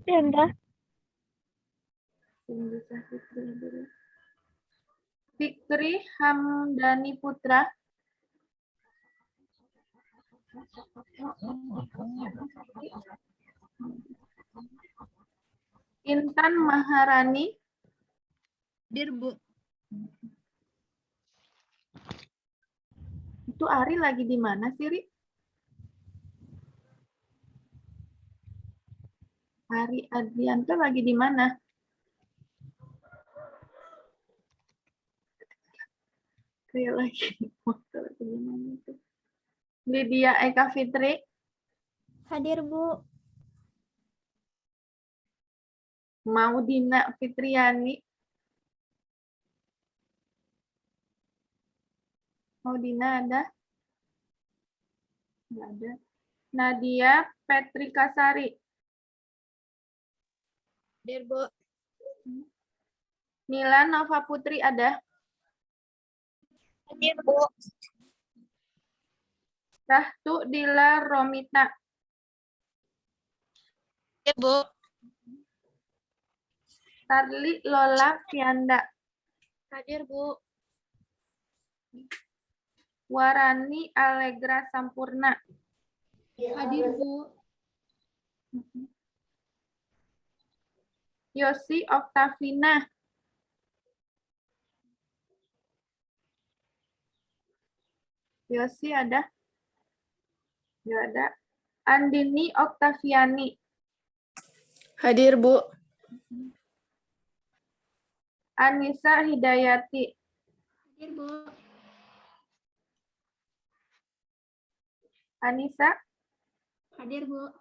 Chandra. Fikri Hamdani Putra. Intan Maharani. Hadir, Bu. Itu Ari lagi di mana sih, Ri? Ari Adrianto lagi di mana? Kayak lagi motor atau gimana itu. Lydia Eka Fitri. Hadir, Bu. Maudina Fitriani. Maudina ada? Nggak ada. Nadia Petrikasari. Hadir, Bu. Nila Nova Putri ada? Hadir, Bu. Rahtu Dila Romita. Hadir, Bu. Tarli Lola Fianda. Hadir, Bu. Warani Allegra Sampurna. Hadir, Bu. Yosi Oktavina. Yosi ada? Nggak ada. Andini Oktaviani. Hadir, Bu. Anissa Hidayati. Hadir, Bu. Anissa. Hadir, Bu.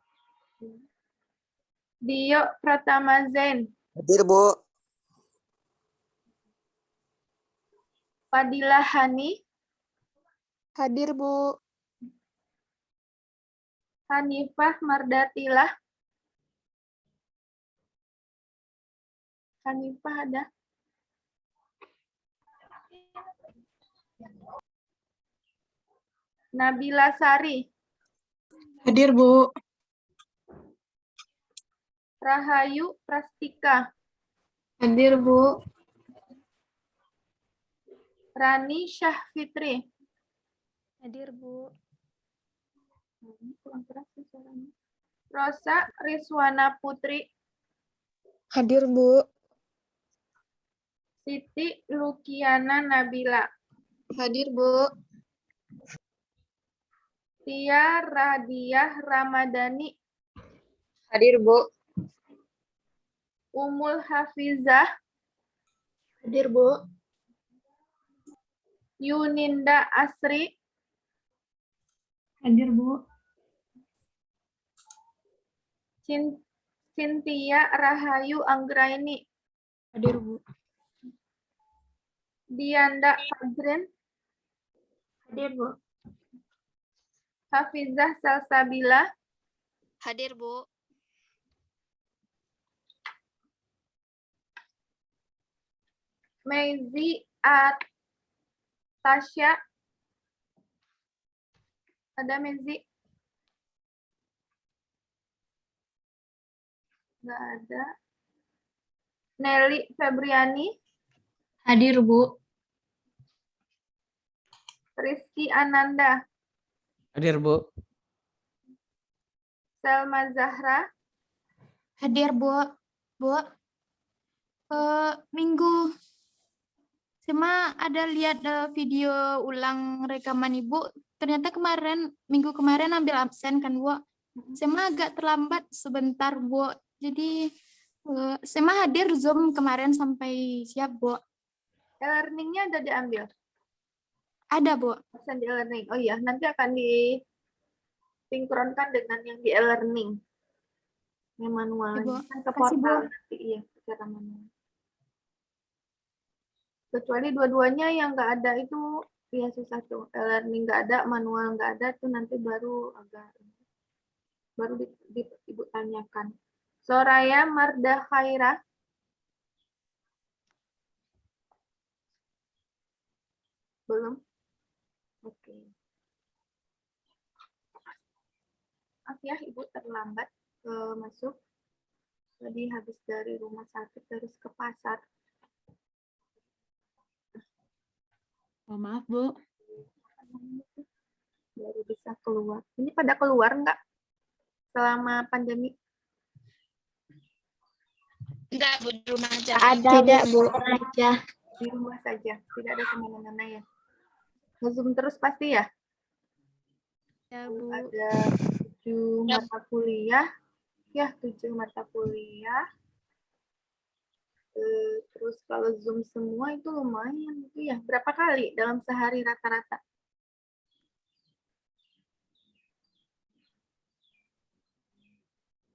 Dio Pratama Zain. Hadir, Bu. Fadila Hani. Hadir, Bu. Hanifah Mardatilah. Hanifah ada? Nabila Sari. Hadir, Bu. Rahayu Prastika. Hadir, Bu. Rani Syah Fitri. Hadir, Bu. Rosa Rizwana Putri. Hadir, Bu. Siti Lukiana Nabila. Hadir, Bu. Tia Radiah Ramadhani. Hadir, Bu. Umul Hafizah. Hadir, Bu. Yuninda Asri. Hadir, Bu. Cynthia Rahayu Anggraini. Hadir, Bu. Dianda Fajrin. Hadir, Bu. Hafizah Salsabila. Hadir, Bu. Meizi Atasya. Ada Meizi? Nggak ada. Nelly Febriani. Hadir, Bu. Rizky Ananda. Hadir, Bu. Selma Zahra. Hadir, Bu. Bu. Minggu Sema ada lihat video ulang rekaman Ibu. Ternyata minggu kemarin ambil absen kan, Bu. Sema agak terlambat sebentar, Bu. Jadi Sema hadir Zoom kemarin sampai siap, Bu. E-learningnya ada diambil? Ada, Bu. Absen di e-learning. Oh iya, nanti akan disinkronkan dengan yang di e-learning. Yang manual. Ibu, Kan ke kasih, Bu. portal nanti, iya, secara manual. Kecuali dua-duanya yang nggak ada itu, ya susah tuh. E-learning nggak ada, manual nggak ada, tuh nanti baru Ibu tanyakan. Soraya Marda Khaira. Belum? Oke. Maaf ya, Ibu terlambat masuk. Tadi habis dari rumah sakit terus ke pasar. Oh, maaf, Bu. Baru bisa keluar. Ini pada keluar nggak selama pandemi? Enggak, Bu, di rumah aja. Tidak, Bu. Aja. Di rumah saja, tidak ada kemana-mana ya. Nge-Zoom terus pasti ya? Ya, Bu. Ada 7 mata kuliah. Ya, 7 mata kuliah. Terus kalau Zoom semua itu lumayan gitu ya. Berapa kali dalam sehari rata-rata?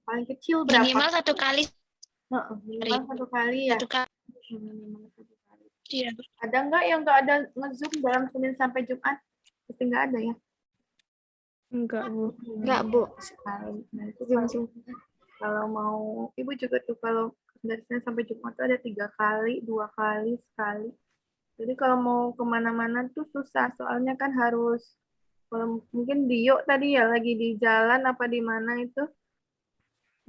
Paling kecil berapa? Minimal 1 kali. Minimal 1 kali ya. 1 kali. Minimal 1 kali. Iya, Bu. Ada nggak yang nggak ada nge-Zoom dalam Senin sampai Jumat? Pasti nggak ada ya? Enggak, Bu. Enggak, Bu. Sekali. Nah, itu Zoom. kalau mau, Ibu juga tuh kalau dari Senin sampai Jumat tuh ada 3 kali, 2 kali, sekali. Jadi kalau mau kemana-mana tuh susah, soalnya kan harus, kalau mungkin Dio tadi ya lagi di jalan apa di mana itu,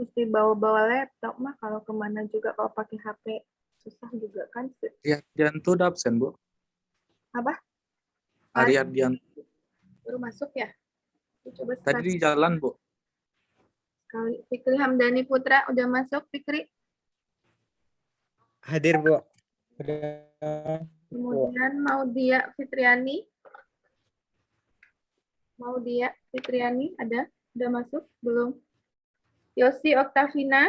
mesti bawa-bawa laptop mah kalau kemana juga kalau pakai HP susah juga kan. Ardianto udah absen, Bu. Apa? Ari Ardianto. Baru masuk ya? Coba Tadi di jalan, Bu. sekali. Fikri Hamdani Putra udah masuk, Fikri. Hadir, Bu. Udah. Kemudian Maudia Fitriani. Maudia Fitriani ada? Udah masuk? Belum? Yosi Oktavina?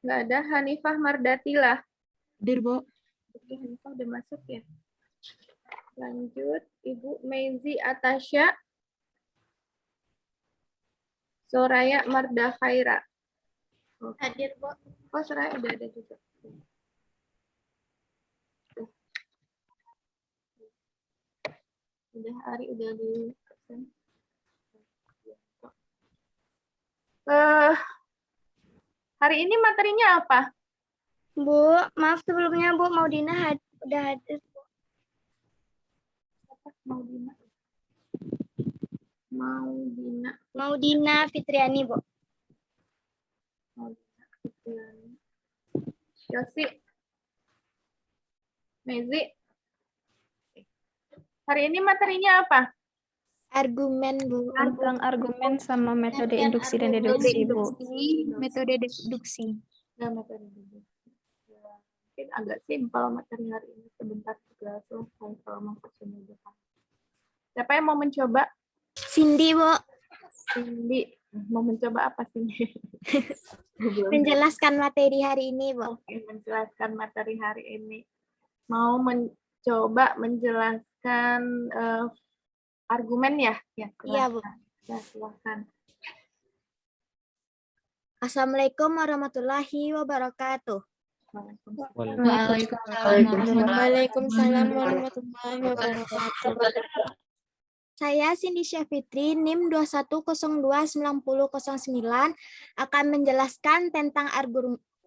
Nggak ada. Hanifah Mardatila. Hadir, Bu. Oke, Hanifah udah masuk ya. Lanjut, Ibu Meizi Atasya. Soraya Marda Khaira. Hadir, Bu. Oh, Soraya udah ada juga. Udah Ari udah di absen. Hari ini materinya apa? Bu, maaf sebelumnya, Bu. Maudina udah hadir. Maudina. Maudina. Maudina Fitriani, Bu. Maudina Fitriani. Yosi. Mezi. Hari ini materinya apa? Argumen, Bu. Tentang argumen sama metode induksi dan Metode deduksi, Bu. Metode deduksi. Ya, materi deduksi. Ya, mungkin agak simpel materi hari ini. Sebentar juga selesai kalau mau kesini depan. Siapa yang mau mencoba? Cindy, Bu. Cindy. Mau mencoba apa sih? Menjelaskan materi hari ini, Bu. Oke, menjelaskan materi hari ini. Mau mencoba menjelaskan argumen ya? Ya, Iya, Bu. Ya, silakan. Assalamualaikum warahmatullahi wabarakatuh. Waalaikumsalam. warahmatullahi wabarakatuh. Saya Cindy Syafitri, NIM 21029009 akan menjelaskan tentang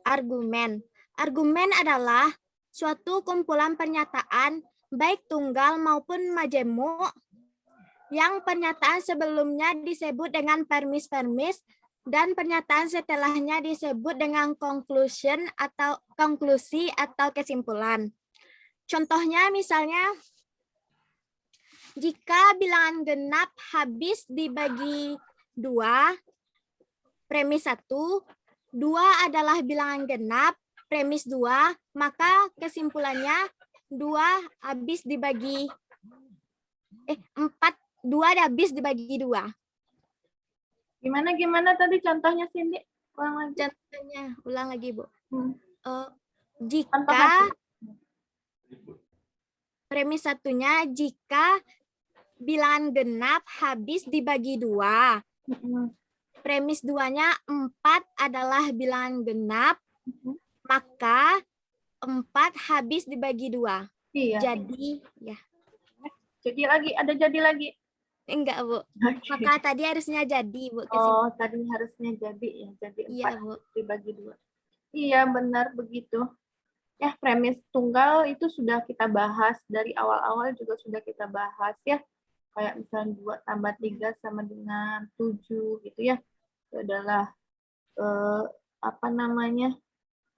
argumen. Argumen adalah suatu kumpulan pernyataan baik tunggal maupun majemuk yang pernyataan sebelumnya disebut dengan permis dan pernyataan setelahnya disebut dengan conclusion atau konklusi atau kesimpulan. Contohnya misalnya, jika bilangan genap habis dibagi 2, premis 1, 2 adalah bilangan genap, premis 2, maka kesimpulannya 2 habis dibagi 4, 2 habis dibagi 2. Gimana tadi contohnya, Cindy? Ulang lagi. Contohnya, ulang lagi, Bu. Contoh Jika satu. premis satunya, jika bilangan genap habis dibagi 2. Premis 2-nya 4 adalah bilangan genap, maka 4 habis dibagi 2. Iya. Jadi, ya. Jadi lagi, ada jadi lagi. Enggak, Bu. Maka tadi harusnya jadi, Bu. Oh, tadi harusnya jadi ya. Jadi 4 Iya, Bu. dibagi 2. Iya, benar begitu. Ya, premis tunggal itu sudah kita bahas. Dari awal-awal juga sudah kita bahas ya. Kayak misalnya 2 tambah 3 sama dengan 7 gitu ya. Itu adalah apa namanya,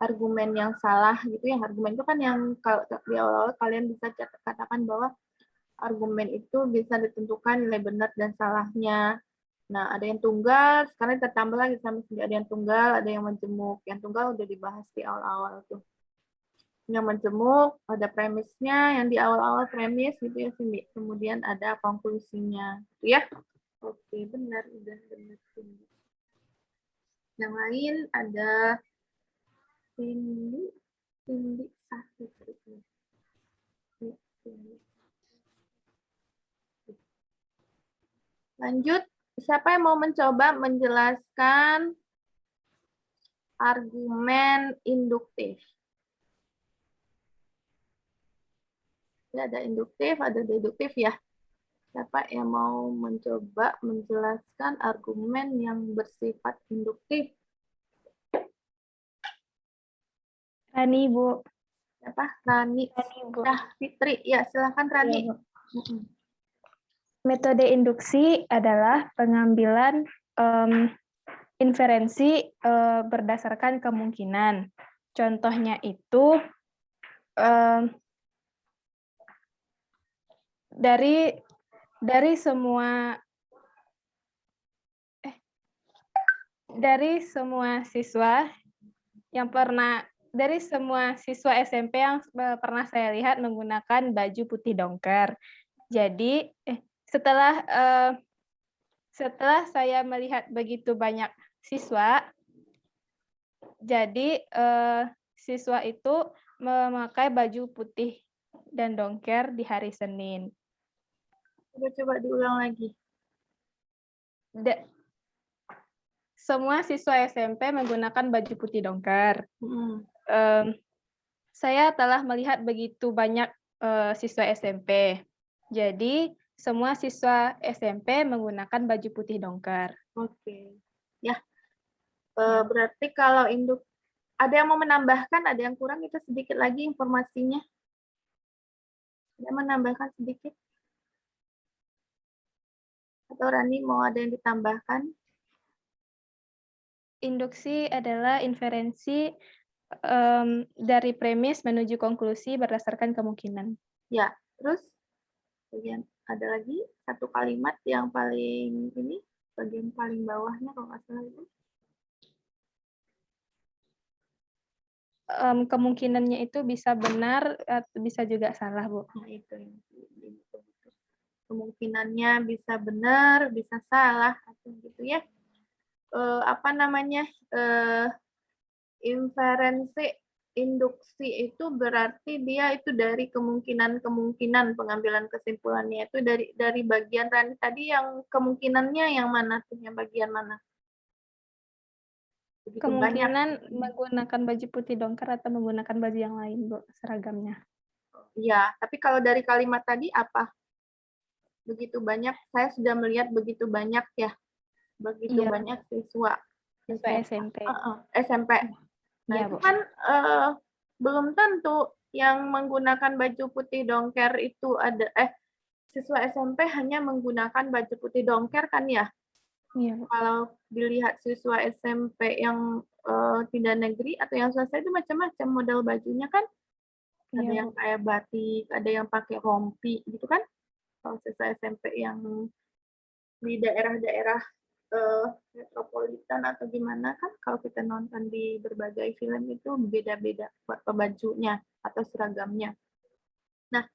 argumen yang salah gitu ya. Argumen itu kan yang kalau di awal-awal kalian bisa katakan bahwa argumen itu bisa ditentukan nilai benar dan salahnya. Nah, ada yang tunggal, sekarang kita tambah lagi sama sendiri. Ada yang tunggal, ada yang majemuk. Yang tunggal udah dibahas di awal-awal tuh. Yang majemuk, ada premisnya, yang di awal-awal premis gitu ya, Cindy. Kemudian ada konklusinya, gitu ya. Oke, benar, udah benar, Cindy. Yang lain ada Cindy Sahitri. Lanjut, siapa yang mau mencoba menjelaskan argumen induktif? Ya, ada induktif, ada deduktif ya. Siapa yang mau mencoba menjelaskan argumen yang bersifat induktif? Rani, Bu. Siapa? Rani. Rani, Bu. Fitri. Ya, silakan Rani. Iya, Bu. Metode induksi adalah pengambilan inferensi berdasarkan kemungkinan. Contohnya itu dari semua siswa SMP yang pernah saya lihat menggunakan baju putih dongker. Jadi setelah saya melihat begitu banyak siswa, jadi siswa itu memakai baju putih dan dongker di hari Senin. Coba diulang lagi. Semua siswa SMP menggunakan baju putih dongker. Saya telah melihat begitu banyak siswa SMP. Jadi semua siswa SMP menggunakan baju putih dongker. Oke. Ya. Berarti kalau ada yang mau menambahkan, ada yang kurang, itu sedikit lagi informasinya. Ada yang menambahkan sedikit? Atau Rani mau ada yang ditambahkan? Induksi adalah inferensi dari premis menuju konklusi berdasarkan kemungkinan. Ya, terus bagian ada lagi satu kalimat yang paling ini, bagian paling bawahnya kalau nggak salah itu. Kemungkinannya itu bisa benar, bisa juga salah, Bu. Nah, itu yang kemungkinannya bisa benar, bisa salah, atau gitu ya. Apa namanya? Inferensi induksi itu berarti dia itu dari kemungkinan pengambilan kesimpulannya itu dari bagian Rani tadi, yang kemungkinannya yang mana tuh, yang bagian mana? Begitu Kemungkinan banyak. menggunakan baju putih dongker atau menggunakan baju yang lain, Bu, seragamnya. Ya, tapi kalau dari kalimat tadi apa? Begitu banyak, saya sudah melihat begitu banyak ya, begitu banyak siswa SMP. SMP. Nah, Iya, itu Bu. kan belum tentu yang menggunakan baju putih dongker itu ada siswa SMP hanya menggunakan baju putih dongker kan ya? Iya, Bu. Kalau dilihat siswa SMP yang tidak negeri atau yang swasta itu macam-macam model bajunya kan? Ada Iya, yang Bu. kayak batik, ada yang pakai rompi gitu kan? Kalau siswa SMP yang di daerah-daerah metropolitan atau gimana kan, kalau kita nonton di berbagai film itu beda-beda bajunya atau seragamnya. Nah,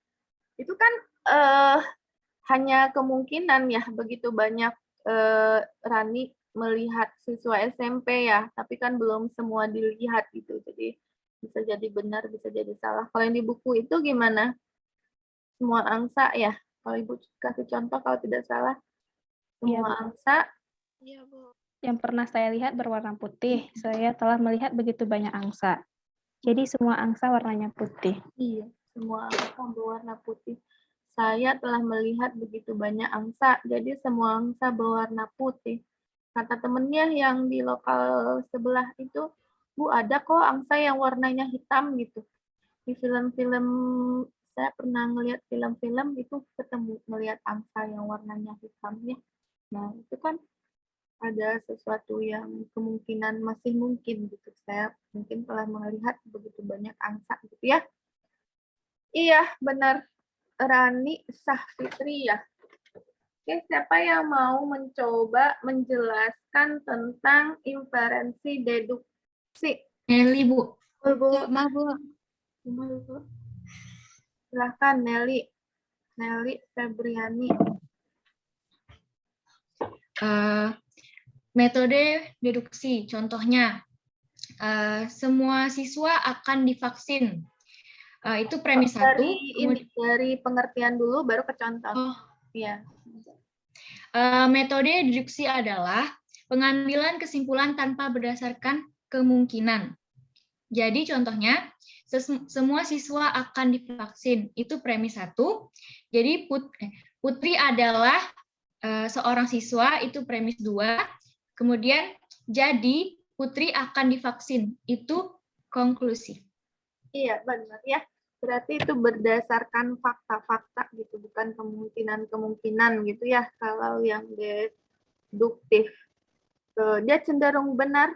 itu kan hanya kemungkinan ya, begitu banyak Rani melihat siswa SMP ya, tapi kan belum semua dilihat gitu. Jadi bisa jadi benar, bisa jadi salah. Kalau yang di buku itu gimana? Semua angsa ya? Kalau Ibu kasih contoh kalau tidak salah, semua angsa. Iya, Bu. Yang pernah saya lihat berwarna putih. Saya telah melihat begitu banyak angsa. Jadi semua angsa warnanya putih. Iya, semua angsa berwarna putih. Saya telah melihat begitu banyak angsa, jadi semua angsa berwarna putih. Kata temennya yang di lokal sebelah itu, Bu, ada kok angsa yang warnanya hitam gitu. Di film-film, saya pernah ngelihat film-film itu ketemu melihat angsa yang warnanya hitam ya. Nah, itu kan ada sesuatu yang kemungkinan masih mungkin gitu. Saya mungkin telah melihat begitu banyak angsa gitu ya. Iya, benar. Rani Sahfitri ya. Oke, siapa yang mau mencoba menjelaskan tentang inferensi deduksi? Nelly, Bu. Bu. Maaf, Bu. Silahkan Nelly. Nelly Febriani. Metode deduksi, contohnya semua siswa akan divaksin. Itu premis satu. Dari pengertian dulu baru ke contoh. Oh. Ya. Metode deduksi adalah pengambilan kesimpulan tanpa berdasarkan kemungkinan. Jadi contohnya, semua siswa akan divaksin. Itu premis satu. Jadi Putri adalah seorang siswa, itu premis 2. Kemudian jadi Putri akan divaksin, itu konklusi. Iya, benar ya. Berarti itu berdasarkan fakta-fakta gitu, bukan kemungkinan-kemungkinan gitu ya. Kalau yang deduktif, dia cenderung benar,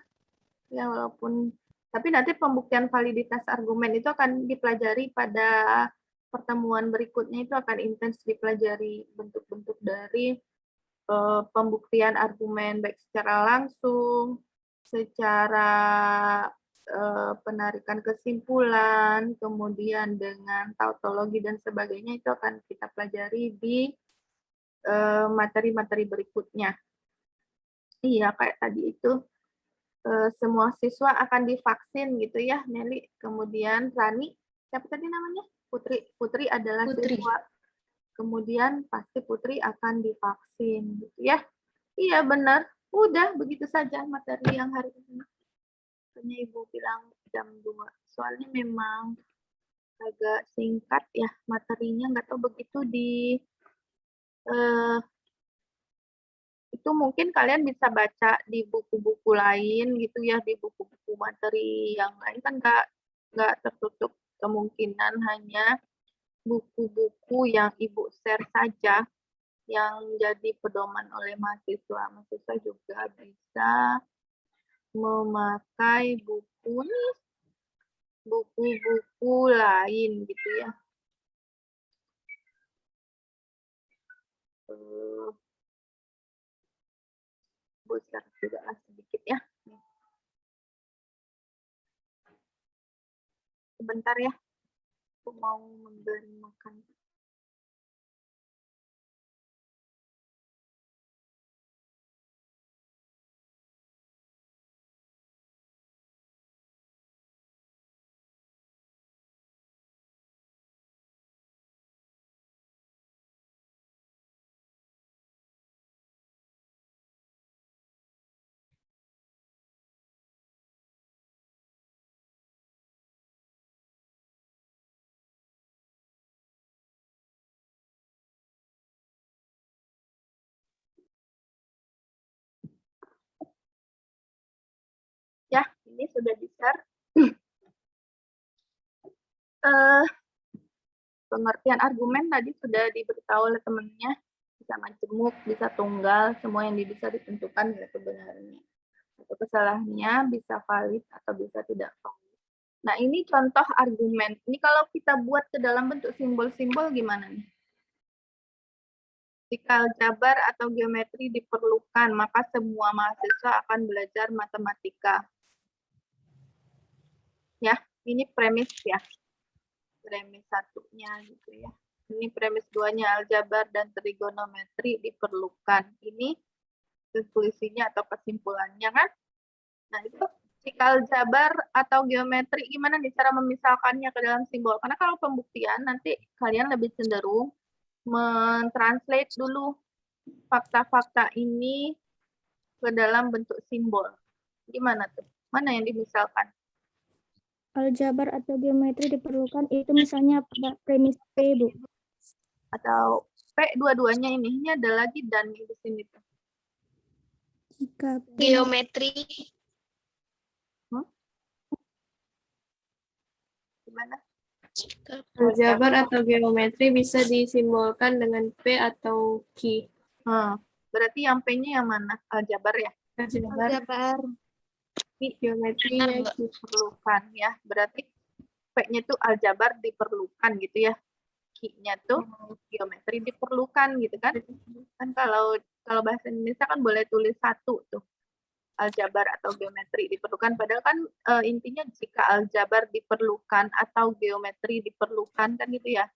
ya walaupun, tapi nanti pembuktian validitas argumen itu akan dipelajari pada pertemuan berikutnya, itu akan intens dipelajari bentuk-bentuk dari pembuktian argumen baik secara langsung, secara penarikan kesimpulan, kemudian dengan tautologi dan sebagainya, itu akan kita pelajari di materi-materi berikutnya. Iya, kayak tadi itu, semua siswa akan divaksin gitu ya, Nelly. Kemudian Rani, siapa tadi namanya? Putri. Putri adalah siswa. Kemudian pasti Putri akan divaksin gitu ya. Iya, benar. Udah, begitu saja materi yang hari ini. Hanya Ibu bilang jam 2. Soalnya memang agak singkat ya materinya, nggak tahu begitu di itu mungkin kalian bisa baca di buku-buku lain gitu ya, di buku-buku materi yang lain kan nggak tertutup kemungkinan hanya buku-buku yang Ibu share saja yang jadi pedoman oleh mahasiswa. Mahasiswa juga bisa memakai buku-buku lain gitu ya. Bocor juga lah sedikit ya. Sebentar ya, aku mau membeli makan. Ya, ini sudah di-share. Pengertian argumen tadi sudah diberitahu oleh temannya, bisa majemuk, bisa tunggal, semua yang bisa ditentukan ya kebenarannya. Atau kesalahannya bisa valid atau bisa tidak valid. Nah, ini contoh argumen. Ini kalau kita buat ke dalam bentuk simbol-simbol gimana nih? Jika aljabar atau geometri diperlukan, maka semua mahasiswa akan belajar matematika. Ya, ini premis ya. Premis satunya gitu ya. Ini premis 2-nya, aljabar dan trigonometri diperlukan. Ini konklusinya atau kesimpulannya kan. Nah, itu jika aljabar atau geometri, gimana nih cara memisalkannya ke dalam simbol? Karena kalau pembuktian, nanti kalian lebih cenderung mentranslate dulu fakta-fakta ini ke dalam bentuk simbol. Gimana tuh? Mana yang dimisalkan? Aljabar atau geometri diperlukan itu misalnya pada premis P, Bu. Atau P dua-duanya ini. Ini ada lagi dan di sini tuh. Jika Geometri. Gimana? Aljabar atau geometri bisa disimbolkan dengan P atau Q. Berarti yang P-nya yang mana? Aljabar ya? Aljabar. Geometrinya diperlukan ya. Berarti P-nya tuh aljabar diperlukan gitu ya. Q-nya tuh geometri diperlukan gitu kan. Kan kalau bahasa Indonesia kan boleh tulis satu tuh. Aljabar atau geometri diperlukan. Padahal kan intinya jika aljabar diperlukan atau geometri diperlukan kan gitu ya.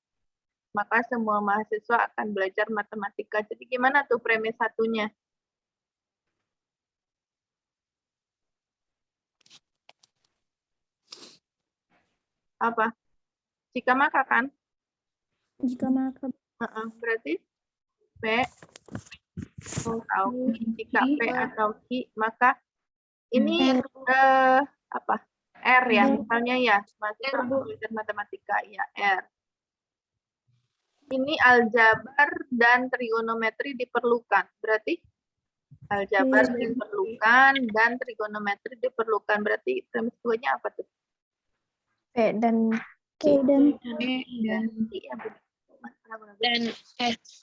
Maka semua mahasiswa akan belajar matematika. Jadi gimana tuh premis satunya? Apa? Jika maka kan? Jika maka Berarti P atau Q. Jika P atau Q, maka ini apa? R ya, misalnya ya. Mahasiswa belajar matematika, ya R. Ini aljabar dan trigonometri diperlukan. Berarti aljabar diperlukan dan trigonometri diperlukan. Berarti premis 2-nya apa tuh? P dan P dan Dan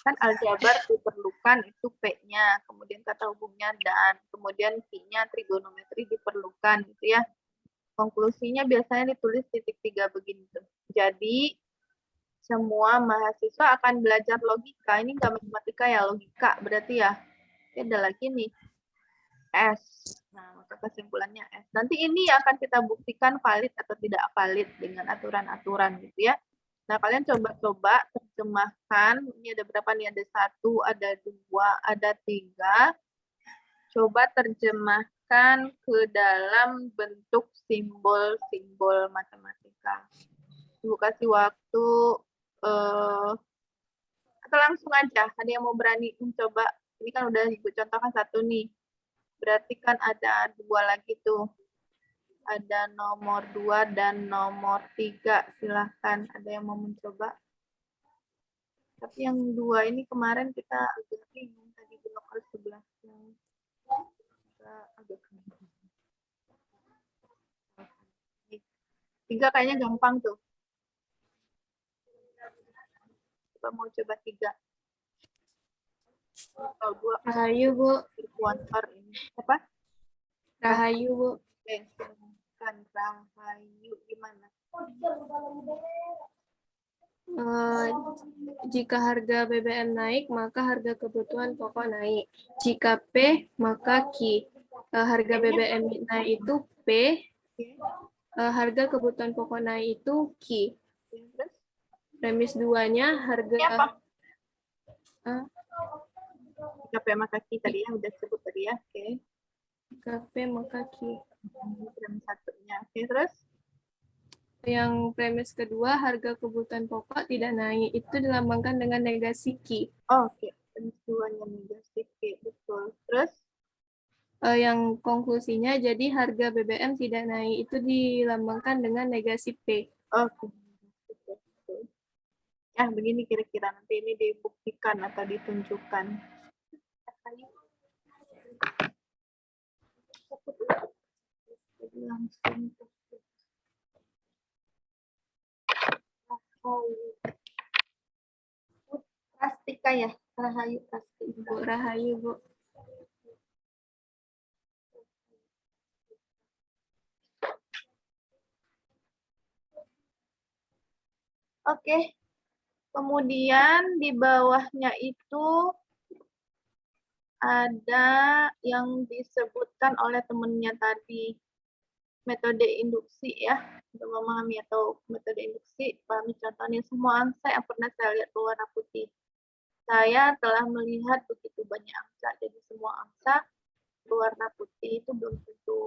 Kan aljabar diperlukan itu P-nya, kemudian kata hubungnya dan, kemudian Q-nya trigonometri diperlukan gitu ya. Konklusinya biasanya ditulis titik 3 begini tuh. Jadi semua mahasiswa akan belajar logika. Ini nggak matematika ya, logika berarti ya. Oke, ada lagi nih. S. Nah, maka kesimpulannya S. Nanti ini akan kita buktikan valid atau tidak valid dengan aturan-aturan gitu ya. Nah, kalian coba-coba terjemahkan. Ini ada berapa nih? Ada 1, ada 2, ada 3. Coba terjemahkan ke dalam bentuk simbol-simbol matematika. Ibu kasih waktu atau langsung aja. Ada yang mau berani mencoba? Ini kan udah Ibu contohkan 1 nih. Berarti kan ada 2 lagi tuh. Ada nomor 2 dan nomor 3. Silahkan, ada yang mau mencoba. Tapi yang 2 ini kemarin kita agak bingung. Tadi di lokal 11. Agak bingung. 3 kayaknya gampang tuh. Coba mau coba 3. Atau 2. Rahayu, Bu. Kuantar ini. Apa? Rahayu, Bu. Kan Rahayu gimana? Jika harga BBM naik, maka harga kebutuhan pokok naik. Jika P, maka Q. Harga BBM naik itu P, harga kebutuhan pokok naik itu Q. Premis 2-nya harga... Ini apa? Jika P maka Q tadi ya, udah sebut tadi ya. Oke. Jika P, maka Q. Premis 1-nya. Oke, terus? Yang premis kedua, harga kebutuhan pokok tidak naik. Itu dilambangkan dengan negasi Q. Oh, oke. Premis 2-nya negasi Q. Betul. Terus? Yang konklusinya, jadi harga BBM tidak naik. Itu dilambangkan dengan negasi P. Oke. Ya, begini kira-kira. Nanti ini dibuktikan atau ditunjukkan. Langsung. Prastika ya, Rahayu Prastika. Bu Rahayu, Bu. Oke. Kemudian di bawahnya itu ada yang disebutkan oleh temennya tadi. Metode induksi ya. Untuk memahami atau metode induksi, pahami contohnya semua angsa yang pernah saya lihat berwarna putih. Saya telah melihat begitu banyak angsa, jadi semua angsa berwarna putih itu belum tentu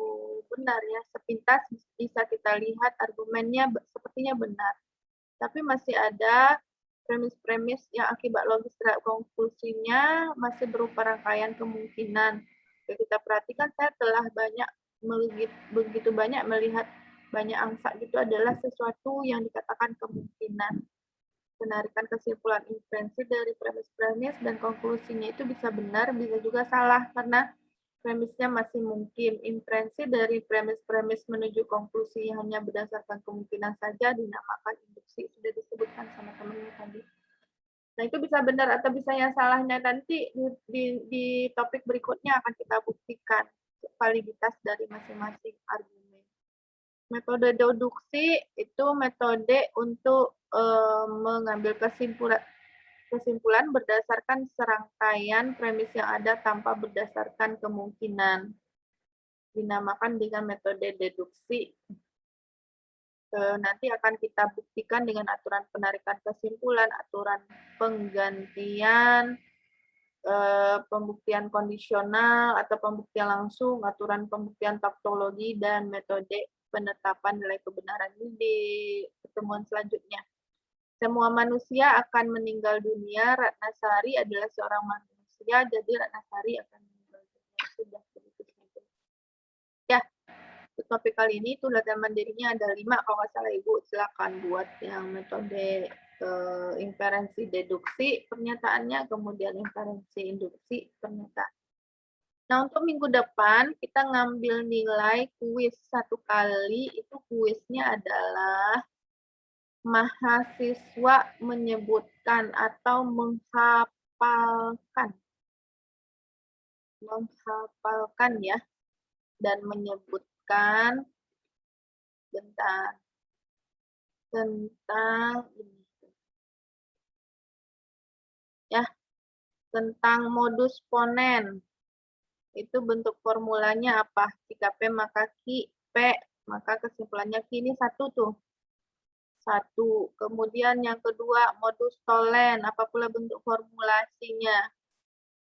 benar ya. Sepintas bisa kita lihat argumennya sepertinya benar. Tapi masih ada premis-premis yang akibat logis terhadap konklusinya masih berupa rangkaian kemungkinan. Jadi kita perhatikan saya telah begitu banyak melihat banyak angsa itu adalah sesuatu yang dikatakan kemungkinan. Menarikan kesimpulan inferensi dari premis-premis dan konklusinya itu bisa benar, bisa juga salah karena premisnya masih mungkin. Inferensi dari premis-premis menuju konklusi hanya berdasarkan kemungkinan saja dinamakan induksi. Sudah disebutkan sama temannya tadi. Nah, itu bisa benar atau bisa yang salahnya nanti di topik berikutnya akan kita buktikan validitas dari masing-masing argumen. Metode deduksi itu metode untuk mengambil kesimpulan berdasarkan serangkaian premis yang ada tanpa berdasarkan kemungkinan. Dinamakan dengan metode deduksi. Nanti akan kita buktikan dengan aturan penarikan kesimpulan, aturan penggantian, pembuktian kondisional atau pembuktian langsung, aturan pembuktian tautologi, dan metode penetapan nilai kebenaran ini di pertemuan selanjutnya. Semua manusia akan meninggal dunia. Ratnasari adalah seorang manusia, jadi Ratnasari akan meninggal dunia. Sudah begitu saja. Ya, topik kali ini tuh latihan mandirinya ada 5 kalau nggak salah Ibu. Silakan buat yang metode inferensi deduksi pernyataannya, kemudian inferensi induksi pernyataan. Nah, untuk minggu depan kita ngambil nilai kuis 1 kali. Itu kuisnya adalah mahasiswa menyebutkan atau menghafalkan ya, dan menyebutkan tentang ini ya, tentang modus ponen. Itu bentuk formulanya apa? Jika P maka Q, P maka kesimpulannya Q. Ini 1 tuh. 1. Kemudian yang kedua modus tolen, apa pula bentuk formulasinya.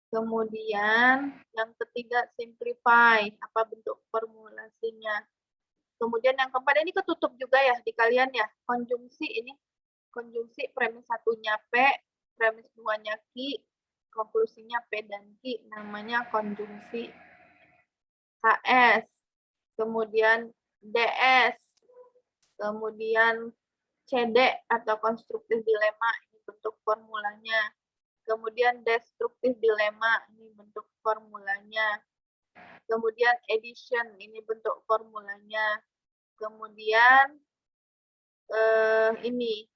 Kemudian yang ketiga simplify, apa bentuk formulasinya. Kemudian yang keempat ini ketutup juga ya di kalian ya, konjungsi ini. Konjungsi premis 1-nya P, premis 2-nya Q, konklusinya P dan Q, namanya konjungsi. HS, kemudian DS, kemudian CD atau konstruktif dilema, ini bentuk formulanya. Kemudian destruktif dilema, ini bentuk formulanya. Kemudian addition, ini bentuk formulanya. Kemudian ini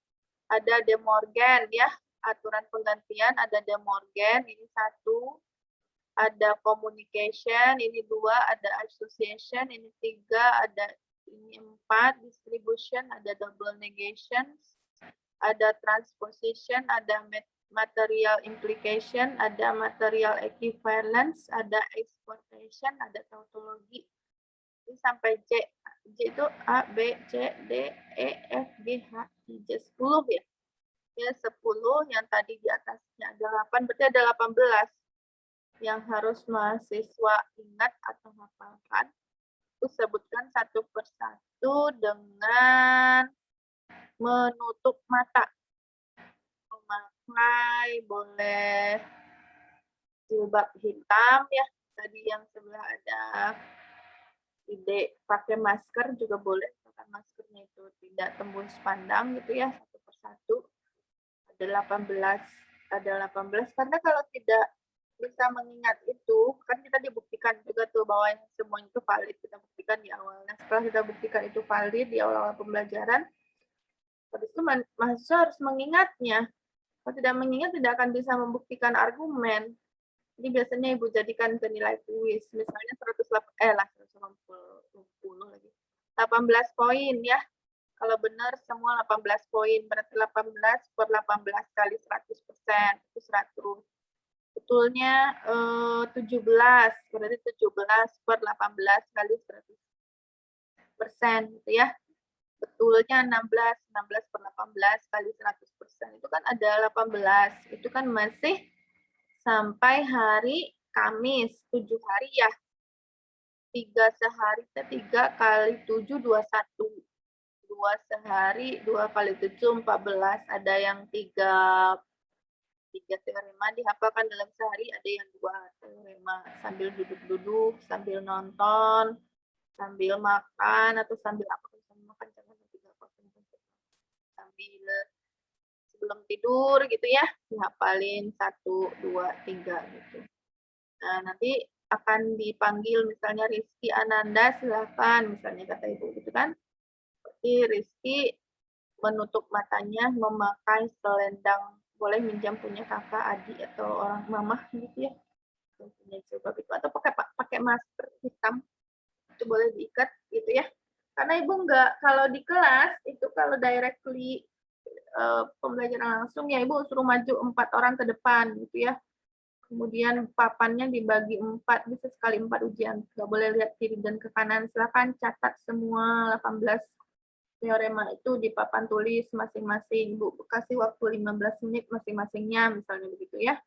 ada De Morgan ya, aturan penggantian ada De Morgan, ini 1. Ada communication, ini 2. Ada association, ini 3. Ada ini 4. Distribution, ada double negation. Ada transposition, ada material implication, ada material equivalence, ada exportation, ada tautologi. Ini sampai J. J itu A, B, C, D, E, F, G, H, I, J. 10 ya. Ya 10, yang tadi di atasnya ada 8, berarti ada 18 yang harus mahasiswa ingat atau hafalkan. Aku sebutkan satu persatu dengan menutup mata. Memakai boleh jilbab hitam ya. Tadi yang sebelah ada ide pakai masker juga boleh. Pakai maskernya itu tidak tembus pandang gitu ya, satu persatu. Ada 18 karena kalau tidak bisa mengingat itu, kan kita dibuktikan juga tuh bahwa semuanya itu valid, kita buktikan di awal. Nah, setelah kita buktikan itu valid di awal-awal pembelajaran, habis itu mahasiswa harus mengingatnya. Kalau tidak mengingat, tidak akan bisa membuktikan argumen. Jadi biasanya Ibu jadikan ke nilai kuis, misalnya 18 poin ya. Kalau benar semua 18 poin, berarti 18 per 18 kali 100%, itu 100. Betulnya 17, berarti 17 per 18 kali 100% gitu ya. Betulnya 16 per 18 kali 100%. Itu kan ada 18, itu kan masih sampai hari Kamis, 7 hari ya. 3 sehari, 3 kali 7, 21. 2 sehari, 2 kali 7, 14. Ada yang 3 teorema dihafalkan dalam sehari, ada yang 2 teorema sambil duduk-duduk, sambil nonton, sambil makan, atau sambil apa, sambil makan, jangan sambil sebelum tidur gitu ya, dihafalin 1, 2, 3 gitu. Nah, nanti akan dipanggil misalnya Rizky Ananda, silakan misalnya kata Ibu gitu kan. Seperti Rizky menutup matanya, memakai selendang boleh minjam punya kakak, adik, atau orang mamah gitu ya. Yang punya jilbab itu, atau pakai masker hitam itu boleh diikat gitu ya. Karena ibu nggak, kalau di kelas itu kalau directly pembelajaran langsung ya ibu suruh maju 4 orang ke depan gitu ya. Kemudian papannya dibagi 4, bisa sekali 4 ujian. Nggak boleh lihat kiri dan ke kanan. Silakan catat semua 18 teorema itu di papan tulis masing-masing. Ibu kasih waktu 15 menit masing-masingnya, misalnya begitu ya.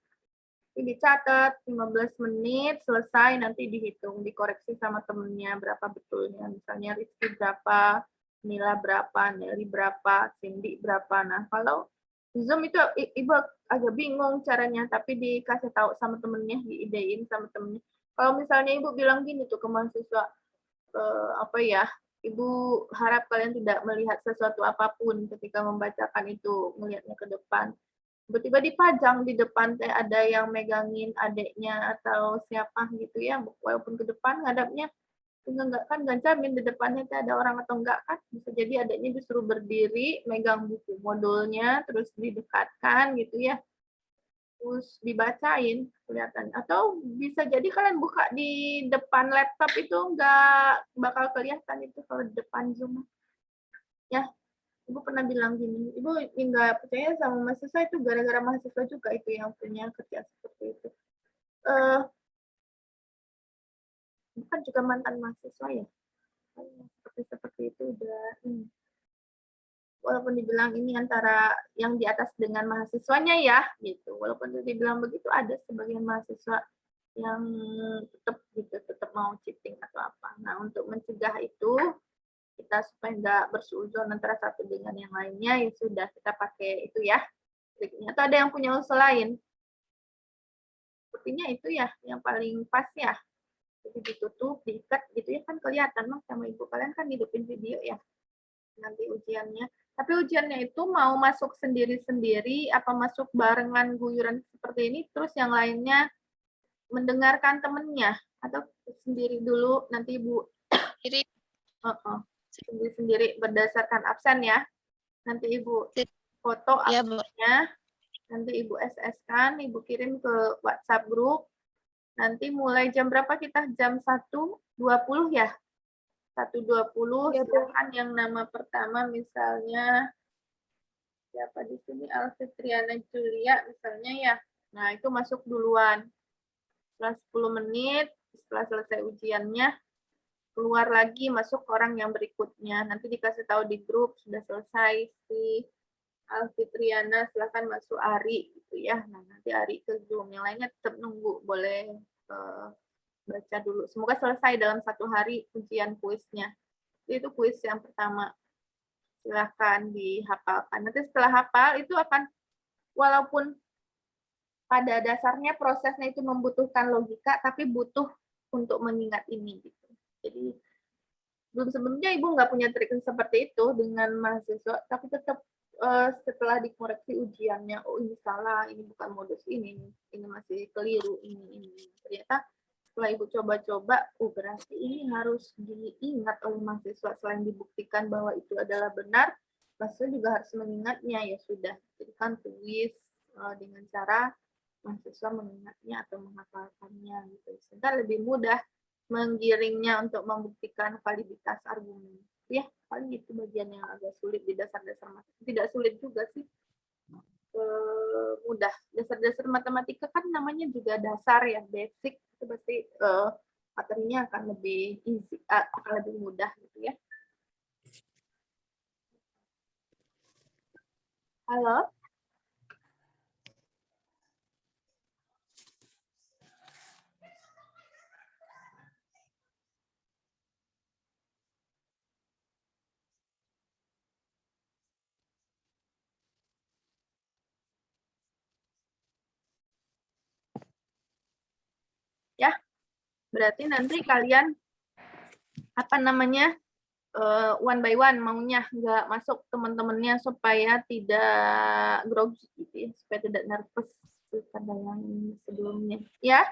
Ini dicatat 15 menit, selesai, nanti dihitung, dikoreksi sama temennya berapa betulnya. Misalnya Rizky berapa, Nila berapa, Nelly berapa, Cindy berapa. Nah, kalau Zoom itu ibu agak bingung caranya, tapi dikasih tahu sama temennya, diidein sama temennya. Kalau misalnya ibu bilang gini tuh ke mahasiswa, apa ya, ibu harap kalian tidak melihat sesuatu apapun ketika membacakan itu, melihatnya ke depan. Tiba-tiba dipajang di depan teh ada yang megangin adiknya atau siapa gitu ya, walaupun ke depan ngadapnya enggak kan nggak jamin di depannya teh ada orang atau enggak kan, bisa jadi adiknya disuruh berdiri megang buku modulnya terus didekatkan gitu ya, terus dibacain kelihatan, atau bisa jadi kalian buka di depan laptop itu nggak bakal kelihatan itu kalau di depan Zoom ya. Ibu pernah bilang gini, ibu nggak percaya sama mahasiswa itu gara-gara mahasiswa juga itu yang punya kerja seperti itu. Bukan juga mantan mahasiswa ya, seperti itu udah. Walaupun dibilang ini antara yang di atas dengan mahasiswanya ya, gitu. Walaupun dibilang begitu, ada sebagian mahasiswa yang tetap mau cheating atau apa. Nah, untuk mencegah itu, kita supaya nggak bersuuzon antara satu dengan yang lainnya, ya sudah kita pakai itu ya triknya. Atau ada yang punya usul lain? Sepertinya itu ya yang paling pas ya. Jadi ditutup, diikat gitu ya, kan kelihatan Mas sama ibu kalian kan hidupin video ya nanti ujiannya. Tapi ujiannya itu mau masuk sendiri-sendiri apa masuk barengan guyuran seperti ini, terus yang lainnya mendengarkan temennya atau sendiri dulu nanti ibu sendiri-sendiri berdasarkan absen ya. Nanti ibu foto absennya, nanti ibu SS-kan, ibu kirim ke WhatsApp grup. Nanti mulai jam berapa kita? Jam 1.20 ya? 1.20, silakan yang nama pertama misalnya siapa di sini, Alfitriana Julia misalnya ya. Nah, itu masuk duluan. Setelah 10 menit, setelah selesai ujiannya, keluar lagi, masuk orang yang berikutnya. Nanti dikasih tahu di grup, sudah selesai si Alfitriana, silakan masuk Ari gitu ya. Nah, nanti Ari ke Zoom. Yang lainnya tetap nunggu, boleh baca dulu. Semoga selesai dalam 1 hari ujian kuisnya. Itu kuis yang pertama. Silakan dihafalkan. Nanti setelah hafal itu akan, walaupun pada dasarnya prosesnya itu membutuhkan logika, tapi butuh untuk mengingat ini gitu. Jadi sebelumnya ibu nggak punya trik seperti itu dengan mahasiswa, tapi tetap setelah dikoreksi ujiannya, oh ini salah, ini bukan modus ini masih keliru, ini. Ternyata setelah ibu coba-coba, oh berarti ini harus diingat oleh mahasiswa, selain dibuktikan bahwa itu adalah benar, mahasiswa juga harus mengingatnya, ya sudah, jadikan kuis dengan cara mahasiswa mengingatnya atau menghafalkannya gitu. Sehingga lebih mudah menggiringnya untuk membuktikan validitas argumen. Ya, paling itu bagian yang agak sulit di dasar-dasar matematika. Tidak sulit juga sih. Mudah. Dasar-dasar matematika kan namanya juga dasar ya, basic. Itu pasti materinya akan lebih easy, akan lebih mudah gitu ya. Halo? Ya, berarti nanti kalian one by one maunya, nggak masuk teman-temannya supaya tidak grogi gitu ya, supaya tidak nervous pada yang sebelumnya ya.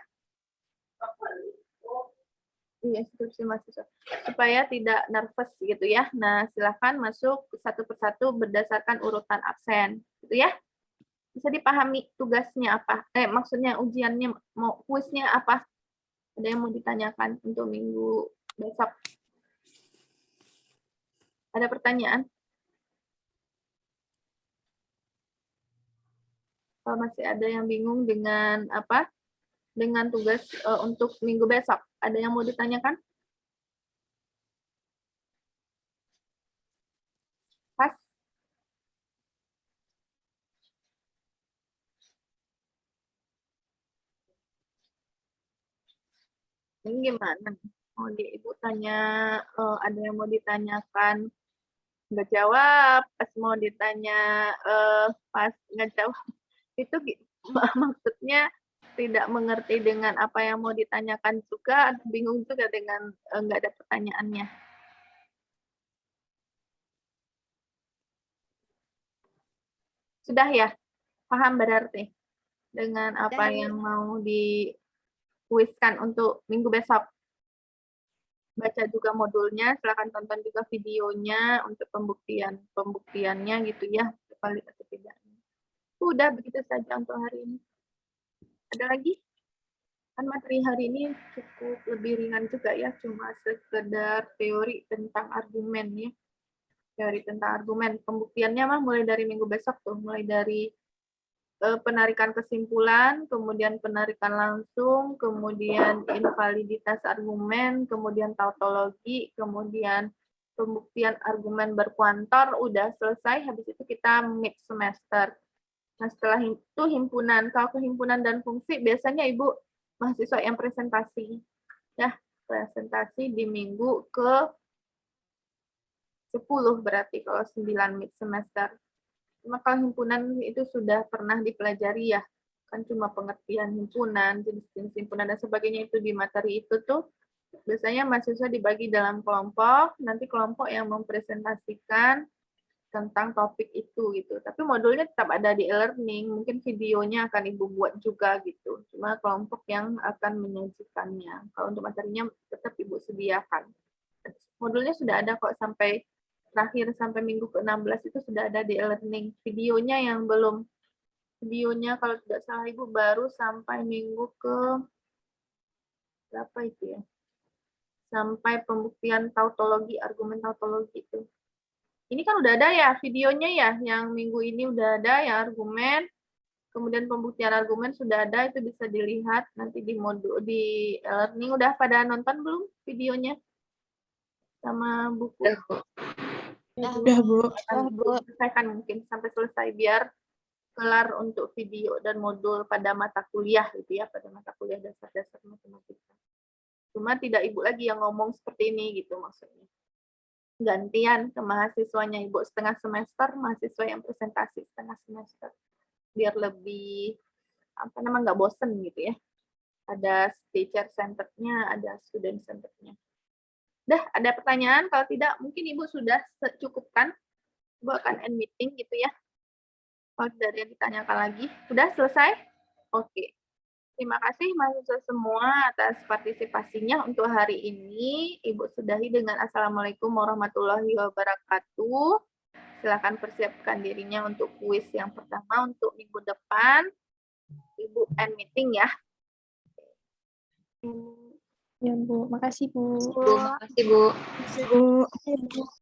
Iya, skripsi mahasiswa, supaya tidak nervous gitu ya. Nah, silakan masuk satu persatu berdasarkan urutan absen gitu ya. Bisa dipahami tugasnya apa? Maksudnya ujiannya, mau kuisnya apa? Ada yang mau ditanyakan untuk minggu besok? Ada pertanyaan? Kalau masih ada yang bingung dengan apa? Dengan tugas untuk minggu besok, ada yang mau ditanyakan? Pas? Ini gimana? Mau Ibu tanya, ada yang mau ditanyakan nggak jawab, pas mau ditanya pas nggak jawab. Itu maksudnya tidak mengerti dengan apa yang mau ditanyakan juga, bingung juga dengan nggak ada pertanyaannya. Sudah ya? Paham berarti dengan apa yang mau dikuiskan untuk minggu besok? Baca juga modulnya, silakan tonton juga videonya untuk pembuktiannya gitu ya, valid atau tidaknya. Udah begitu saja untuk hari ini. Ada lagi? Kan materi hari ini cukup lebih ringan juga ya, cuma sekedar teori tentang argumen ya. Teori tentang argumen. Pembuktiannya mah mulai dari minggu besok tuh, mulai dari penarikan kesimpulan, kemudian penarikan langsung, kemudian invaliditas argumen, kemudian tautologi, kemudian pembuktian argumen berkuantor, udah selesai, habis itu kita mid semester. Nah, setelah itu himpunan. Kalau kehimpunan dan fungsi, biasanya Ibu mahasiswa yang presentasi. Ya, presentasi di minggu ke 10 berarti kalau 9 mid semester. Cuma kalau himpunan itu sudah pernah dipelajari ya, kan cuma pengertian himpunan, jenis-jenis himpunan dan sebagainya itu di materi itu tuh biasanya mahasiswa dibagi dalam kelompok, nanti kelompok yang mempresentasikan tentang topik itu gitu. Tapi modulnya tetap ada di e-learning, mungkin videonya akan Ibu buat juga gitu. Cuma kelompok yang akan menyajikannya. Kalau untuk materinya tetap Ibu sediakan. Modulnya sudah ada kok sampai terakhir sampai minggu ke-16 itu sudah ada di e-learning. Videonya yang belum. Videonya kalau tidak salah Ibu baru sampai minggu ke berapa itu ya? Sampai pembuktian tautologi, argumen tautologi itu. Ini kan udah ada ya videonya ya, yang minggu ini udah ada yang argumen. Kemudian pembuktian argumen sudah ada, itu bisa dilihat nanti di modul di e-learning. Udah pada nonton belum videonya? Sama buku. Udah, Bu. Selesaikan mungkin sampai selesai biar kelar untuk video dan modul pada mata kuliah gitu ya, pada mata kuliah dasar-dasar matematika. Cuma tidak Ibu lagi yang ngomong seperti ini gitu maksudnya. Gantian ke mahasiswanya Ibu setengah semester, mahasiswa yang presentasi setengah semester. Biar lebih apa namanya nggak bosen gitu ya. Ada teacher centered-nya, ada student centered-nya. Dah, ada pertanyaan? Kalau tidak, mungkin Ibu sudah cukupkan. Ibu akan end meeting gitu ya. Kalau tidak ada yang ditanyakan lagi. Sudah selesai? Oke. Terima kasih mahasiswa semua atas partisipasinya untuk hari ini. Ibu sudahi dengan Assalamualaikum warahmatullahi wabarakatuh. Silakan persiapkan dirinya untuk kuis yang pertama untuk minggu depan. Ibu end meeting ya. Ya, Bu. Makasih, Bu. Makasih, Bu. Bu.